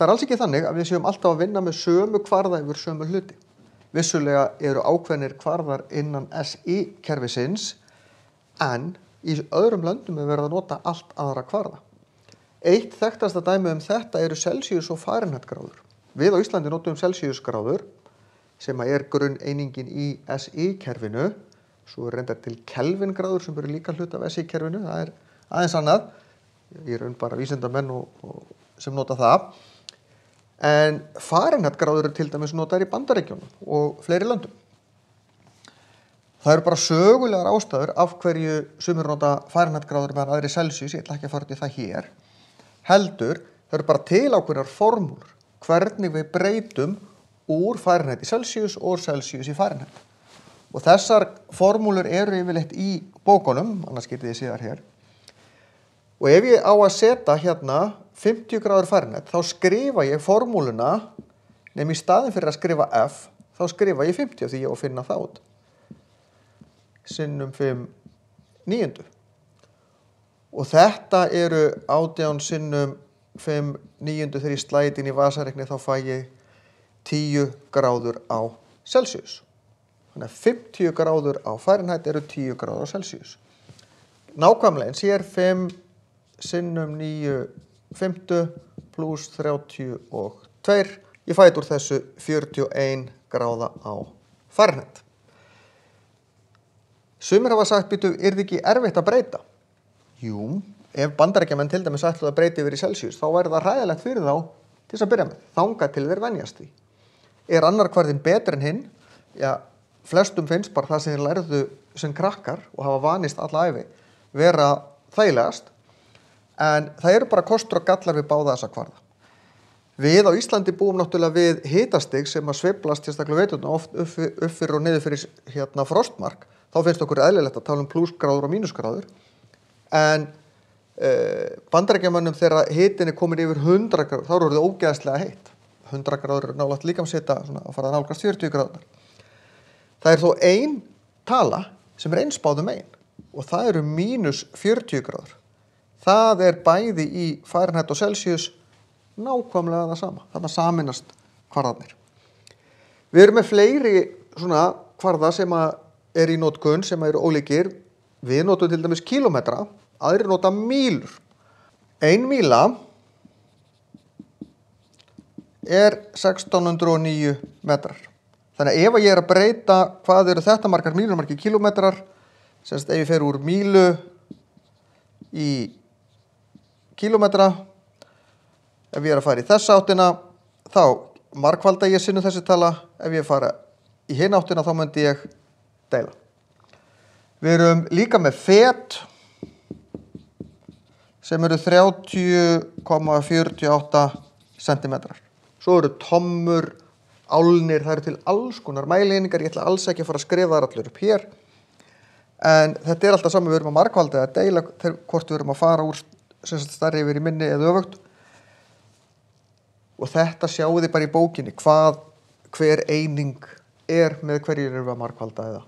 það alls ekki þannig að við séum alltaf að vinna með sömu kvarða yfir sömu hluti. Vissulega eru ákveðnir kvarðar innan SI-kerfisins, en í öðrum löndum er verið að nota allt aðra kvarða. Eitt þekktasta dæmi þetta eru Celsius og Fahrenheit gráður. Við á Íslandi notum Celsius gráður, sem er grunneiningin í SI-kerfinu. Svo er reyndar til Kelvin gráður sem eru líka hluti af SI-kerfinu. Það er aðeins annað. Ég er bara vísindamenn sem nota það. En Fahrenheit gráður til dæmis notaðar í Bandaríkjunum og fleiri löndum. Það eru bara sögulegar ástæður af hverju sumir nota Fahrenheit gráður meðan aðri Celsius, ég ætla ekki að fara út í það hér. Heldur, það eru bara til ákveðnar formúlur, hvernig við breytum úr Fahrenheit í Celsius og úr Celsius í Fahrenheit. Og þessar formúlur eru yfirleitt í bókunum, annars getið þið síðar hér. Og ef ég á að setja hérna 50 gráður Fahrenheit, þá skrifa ég formúluna, nema í staðin fyrir að skrifa F, þá skrifa ég 50 því ég á að finna það út. Sinnum 5 níundu. Og þetta eru 18 sinnum 5 níundu þegar ég slæði inn í vasareikni þá fæ ég 10 gráður á Celsius. Þannig að 50 gráður á Fahrenheit eru 10 gráður á Celsius. Nákvæmlega eins hér 5 sinnum 9 50 pluss 32. Ég fæ úr þessu 41 gráða á Fahrenheit. Sumir hafa sagt, býtu, er það ekki erfitt að breyta? Jú, ef Bandaríkjamenn til dæmis ætluðu að breyta yfir í Celsius, þá væri það hræðilegt fyrir þá til þess að byrja með, þangað til þeir venjast því. Er annar kvarðinn betri en hinn? Já, flestum finnst bara það sem þeir lærðu sem krakkar og hafa vanist alla ævi vera þægilegast, en það eru bara kostur og gallar við báða þessa kvarða. Við á Íslandi búum náttúrulega við hitastig sem að sveiflast sérstaklega veturna oft upp fyrir og niður fyrir frostmark. Þá finnst okkur eðlilegt að tala plusgráður og mínusgráður. En Bandaríkjamönnum þegar hitinn er komin yfir 100 gráður, þá eru það ógeðslega heitt. 100 gráður er nálægt líkamshita að fara að nálgast 40 gráðunar. Það er þó ein tala sem er eins báðum megin og það eru mínus 40 gráður. Það er bæði í Fahrenheit og Celsius nákvæmlega það sama. Þarna sameinast kvarðarnir. Við erum með fleiri svona kvarða sem er í notkun sem eru ólíkir. Við notum til dæmis kílómetra, aðrir nota mílur. 1 míla er 1609 metrar. Þannig að ef ég er að breyta hvað eru þetta margar mílur, margir kílómetrar, semst ef ég fer úr mílu í kílómetra, ef ég er að fara í þessa áttina, þá margfalda ég sinnum þessi tala. Ef ég fara í hina áttina, þá myndi ég deila. Við erum líka með fet sem eru 30,48 centimetrar. Svo eru tommur, álnir, það eru til alls konar mælieiningar. Ég ætla alls ekki að fara að skrifa þar allir upp hér. En þetta er alltaf saman, við erum að margfalda eða deila hvort við erum að fara úr stærri yfir í minni eða öfugt. Og þetta sjáu þið bara í bókinni, hver eining er með hverju erum við að margfalda eða